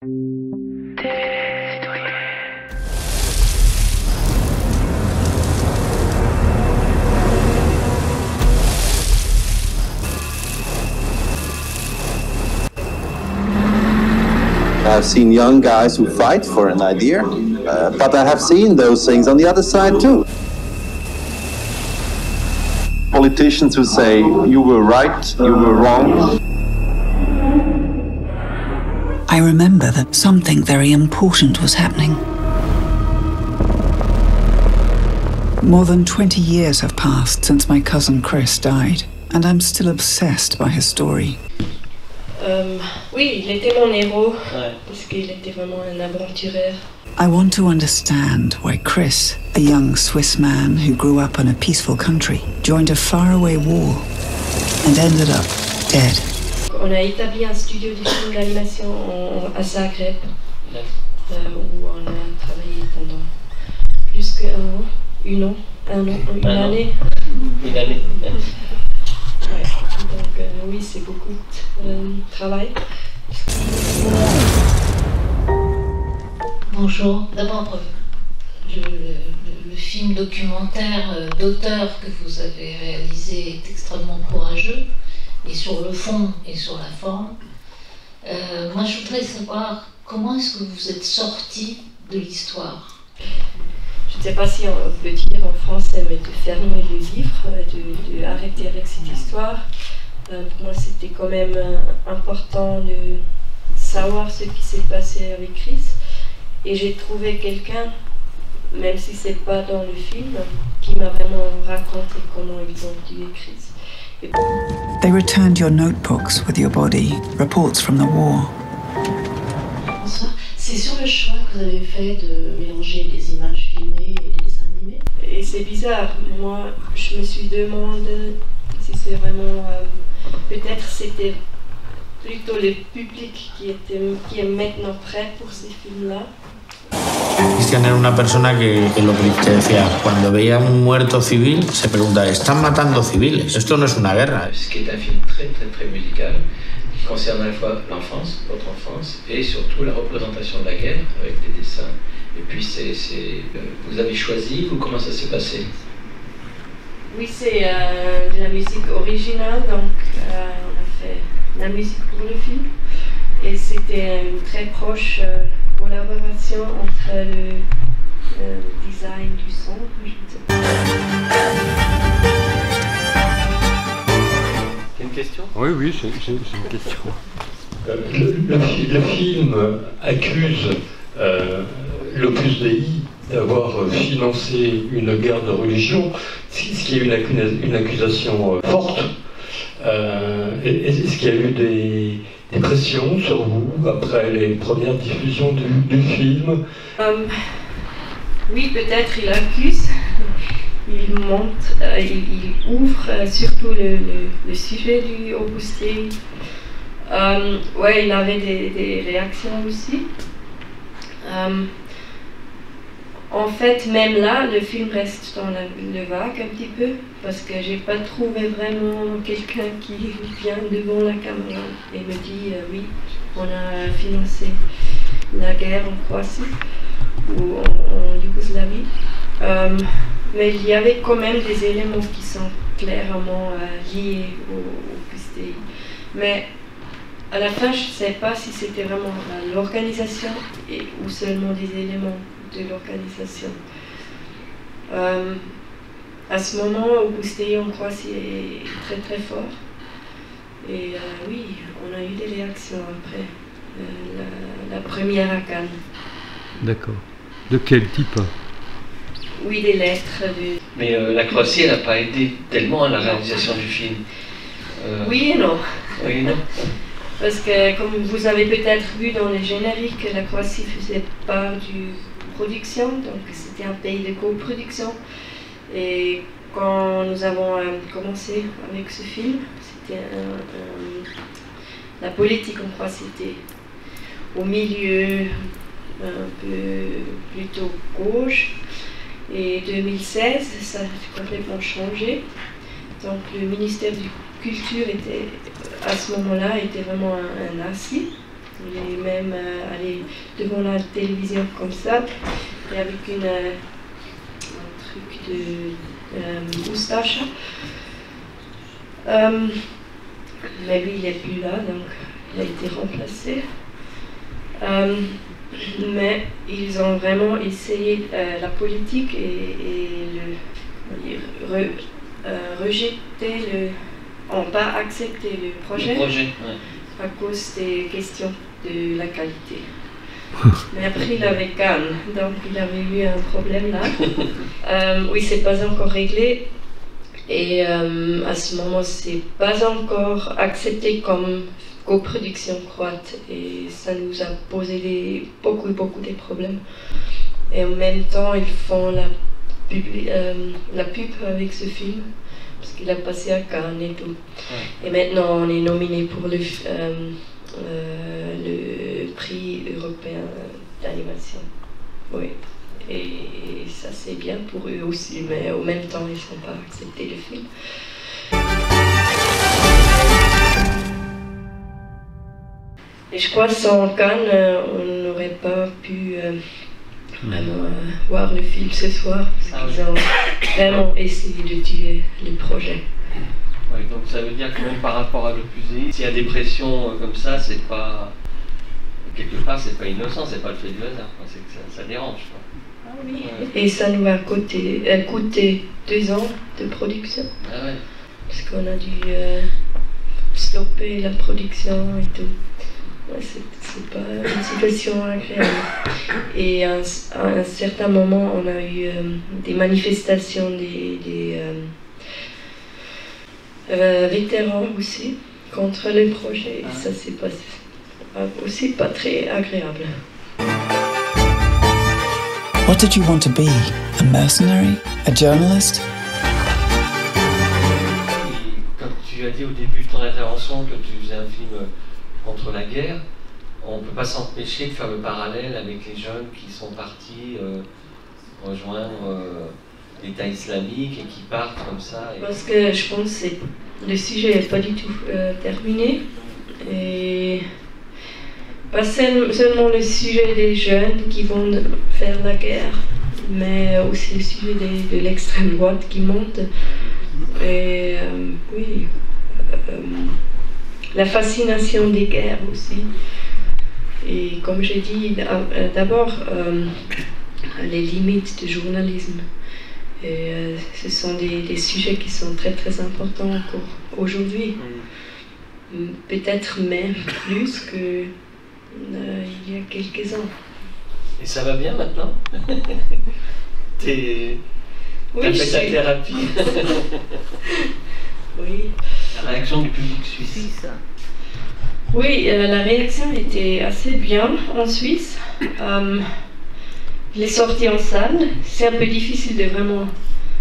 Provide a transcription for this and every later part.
I've seen young guys who fight for an idea, but I have seen those things on the other side too. Politicians who say, you were right, you were wrong. I remember that something very important was happening. More than 20 years have passed since my cousin Chris died, and I'm still obsessed by his story. Oui, il était mon héros, parce qu'il était vraiment un aventureur. I want to understand why Chris, a young Swiss man who grew up in a peaceful country, joined a faraway war and ended up dead. On a établi un studio de film d'animation à Zagreb, où on a travaillé pendant plus qu'un an, une année. Une année. Ouais. Donc oui, c'est beaucoup de travail. Bonjour. D'abord, le film documentaire d'auteur que vous avez réalisé est extrêmement courageux, et sur le fond et sur la forme. Moi, je voudrais savoir comment est-ce que vous êtes sorti de l'histoire. Je ne sais pas si on peut dire en français, mais de fermer le livre, de arrêter avec cette histoire. Pour moi, c'était quand même important de savoir ce qui s'est passé avec Chris. Et j'ai trouvé quelqu'un, même si ce n'est pas dans le film, qui m'a vraiment raconté comment ils ont tué Chris. They returned your notebooks with your body, reports from the war. Bonsoir. C'est sur le choix que vous avez fait de mélanger les images filmées et les dessins animés. Et c'est bizarre, moi je me suis demandé si c'est vraiment... peut-être c'était plutôt le public qui est maintenant prêt pour ces films-là. Cristian era una persona que lo que decía, cuando veía un muerto civil, se pregunta, ¿están matando civiles? Esto no es una guerra. Ce qui est un film très très très musical, qui concerne à la fois l'enfance, votre enfance, et surtout la représentation de la guerre, avec des dessins. Et puis vous avez choisi, ou comment ça s'est passé? Oui, c'est de la musique originale, donc on a fait la musique pour le film. Et c'était une très proche collaboration entre le design du son, je ne sais pas. C'est une question? Oui, j'ai une question. Le film accuse l'Opus Dei d'avoir financé une guerre de religion, ce qui est une accusation forte. Est-ce qu'il y a eu des pressions sur vous après les premières diffusions du film? Oui, peut-être il accuse. Il monte, il ouvre surtout le sujet du Opus Dei. Ouais, il avait des réactions aussi. En fait, même là, le film reste dans le vague un petit peu, parce que j'ai pas trouvé vraiment quelqu'un qui vient devant la caméra et me dit oui, on a financé la guerre en Croatie ou en Yougoslavie. Mais il y avait quand même des éléments qui sont clairement liés au Opus Dei. Mais à la fin, je ne sais pas si c'était vraiment l'organisation ou seulement des éléments de l'organisation. À ce moment, Opus Dei en Croatie est très très fort. Et oui, on a eu des réactions après la première à Cannes. D'accord. De quel type? Oui, des lettres. Mais la Croatie, elle n'a pas aidé tellement à la réalisation du film. Oui et non. Oui et non. Parce que, comme vous avez peut-être vu dans les génériques, la Croatie faisait part du production, donc c'était un pays de coproduction. Et quand nous avons commencé avec ce film, c'était la politique en Croatie était au milieu, un peu plutôt gauche. Et 2016, ça a complètement changé. Donc le ministère de Culture était, à ce moment-là, était vraiment un nazi. Il est même allé devant la télévision comme ça, et avec un truc de moustache. Mais lui, il n'est plus là, donc il a été remplacé. Mais ils ont vraiment essayé la politique et rejeter pas accepter le projet, à cause des questions de la qualité. Mais après, il avait Cannes, donc il avait eu un problème là. Oui, c'est pas encore réglé. Et à ce moment, c'est pas encore accepté comme coproduction croate. Et ça nous a posé beaucoup de problèmes. Et en même temps, ils font la pub avec ce film, parce qu'il a passé à Cannes et tout. Et maintenant, on est nominé pour le prix européen d'animation. Oui. Et ça, c'est bien pour eux aussi, mais en même temps, ils ne sont pas acceptés le film. Et je crois que sans Cannes, on n'aurait pas pu vraiment voir le film ce soir, parce qu'ils ont vraiment essayé de tuer le projet. Ouais, donc ça veut dire que même par rapport à l'Opus, s'il y a des pressions comme ça, c'est pas... Quelque part, c'est pas innocent, c'est pas le fait du hasard, c'est que ça dérange. Quoi. Ah oui. Ouais. Et ça nous a coûté 2 ans de production. Ah ouais. Parce qu'on a dû stopper la production et tout. Ouais, c'est pas une situation agréable. Et à un certain moment, on a eu des manifestations des vétérans aussi contre le projet. Et ça, c'est aussi pas très agréable. What did you want to be? A mercenary? A journalist? Comme tu as dit au début de ton intervention que tu faisais un film contre la guerre, on ne peut pas s'empêcher de faire le parallèle avec les jeunes qui sont partis rejoindre l'État islamique et qui partent comme ça. Parce que je pense que le sujet n'est pas du tout terminé. Et pas seulement le sujet des jeunes qui vont faire la guerre, mais aussi le sujet de l'extrême droite qui monte. Et oui, la fascination des guerres aussi. Et comme j'ai dit, d'abord, les limites du journalisme. Et ce sont des sujets qui sont très très importants encore aujourd'hui. Peut-être même plus que il y a quelques ans. Et ça va bien maintenant? T'as fait ta thérapie? Oui. La réaction du public suisse? Oui, la réaction était assez bien en Suisse. Il est sorti en salle. C'est un peu difficile de vraiment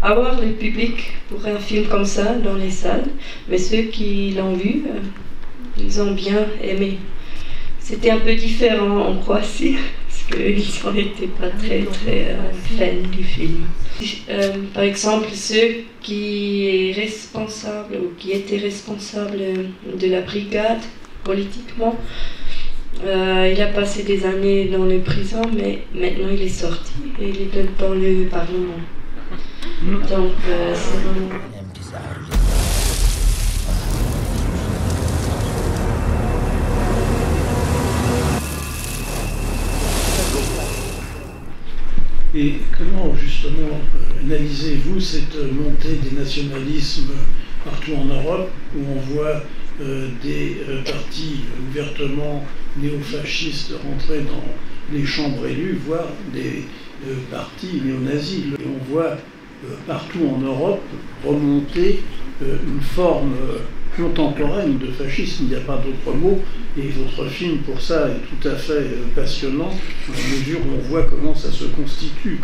avoir le public pour un film comme ça dans les salles, mais ceux qui l'ont vu, ils ont bien aimé. C'était un peu différent en Croatie, parce qu'ils n'en étaient pas très fans du film. Par exemple, ceux qui étaient responsables de la brigade politiquement, il a passé des années dans les prisons, mais maintenant il est sorti et il est dans le Parlement. Donc c'est vraiment... Et comment justement analysez-vous cette montée des nationalismes partout en Europe, où on voit des partis ouvertement néofascistes rentrer dans les chambres élues, voire des partis néo-nazis. Et on voit partout en Europe remonter une forme contemporaine de fascisme, il n'y a pas d'autre mot, et votre film pour ça est tout à fait passionnant, dans la mesure où on voit comment ça se constitue,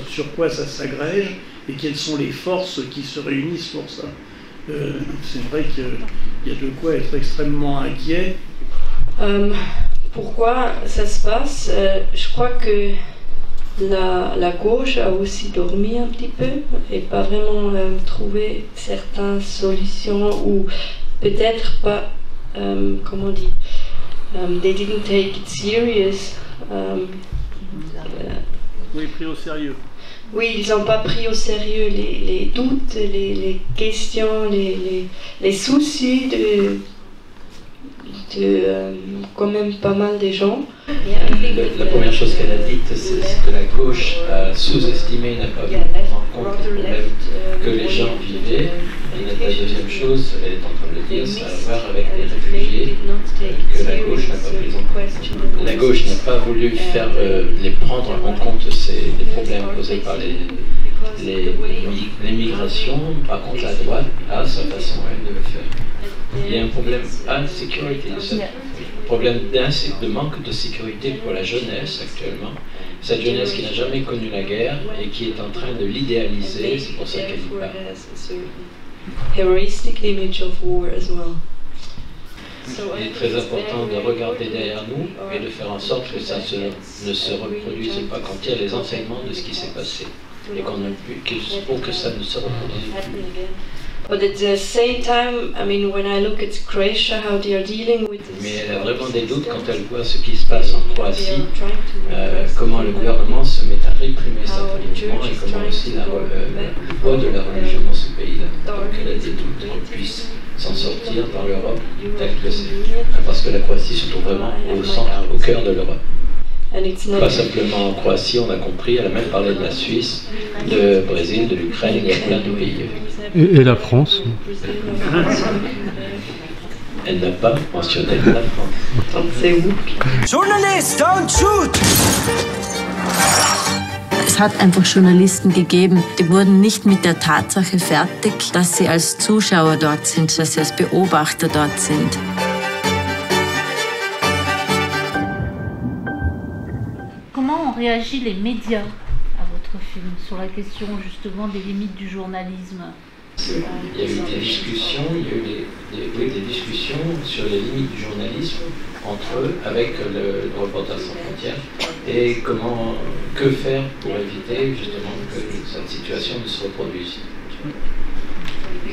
sur quoi ça s'agrège, et quelles sont les forces qui se réunissent pour ça. C'est vrai qu'il y a de quoi être extrêmement inquiet. Pourquoi ça se passe? Je crois que la gauche a aussi dormi un petit peu et pas vraiment trouvé certaines solutions, ou peut-être pas, comment on dit, They didn't take it serious. Oui, pris au sérieux. Oui, ils n'ont pas pris au sérieux les doutes, les questions, les soucis de quand même pas mal de gens. La première chose qu'elle a dite, c'est que la gauche a sous-estimé, n'a pas pris en compte le problème que les gens vivaient. Et la deuxième chose, elle est en train de le dire, ça a à voir avec les réfugiés, que la gauche n'a pas pris en compte. La gauche n'a pas voulu les prendre en compte les problèmes posés par les migrations. Par contre, la droite a sa façon de le faire. Il y a un problème d'insécurité, problème de manque de sécurité pour la jeunesse actuellement. Cette jeunesse qui n'a jamais connu la guerre et qui est en train de l'idéaliser, c'est pour ça qu'elle y parle. Il est très important de regarder derrière nous et de faire en sorte que ça ne se reproduise pas, quand il y a les enseignements de ce qui s'est passé et pour que ça ne se reproduise plus. But at the same time, I mean, when I look at Croatia, how they are dealing with this, mais elle a vraiment des doutes quand elle voit ce qui se passe en Croatie, comment le gouvernement se met à réprimer certains mouvements et comment aussi le poids de la religion dans ce pays-là. Donc elle a des doutes qu'on puisse s'en sortir dans l'Europe telle que c'est. Parce que la Croatie se trouve vraiment au centre, au cœur de l'Europe. Pas simplement en Croatie, on a compris, elle a même parlé de la Suisse, du Brésil, de l'Ukraine, il y a plein de pays. Et la France? Elle n'a pas mentionné la France. C'est où? Journalist, don't shoot! Es hat einfach Journalisten gegeben, die wurden nicht mit der Tatsache fertig, dass sie als Zuschauer dort sind, dass sie als Beobachter dort sind. Comment ont réagi les médias à votre film sur la question justement des limites du journalisme? Il y a eu des discussions, des discussions sur les limites du journalisme entre eux, avec le Reporters sans frontières, et que faire pour éviter justement que cette situation ne se reproduise.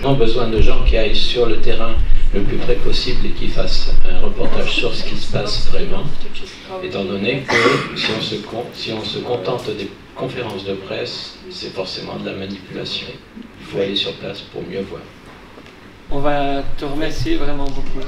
On a besoin de gens qui aillent sur le terrain le plus près possible et qui fassent un reportage sur ce qui se passe vraiment, étant donné que si on se contente des conférences de presse, c'est forcément de la manipulation. Il faut aller sur place pour mieux voir. On va te remercier vraiment beaucoup.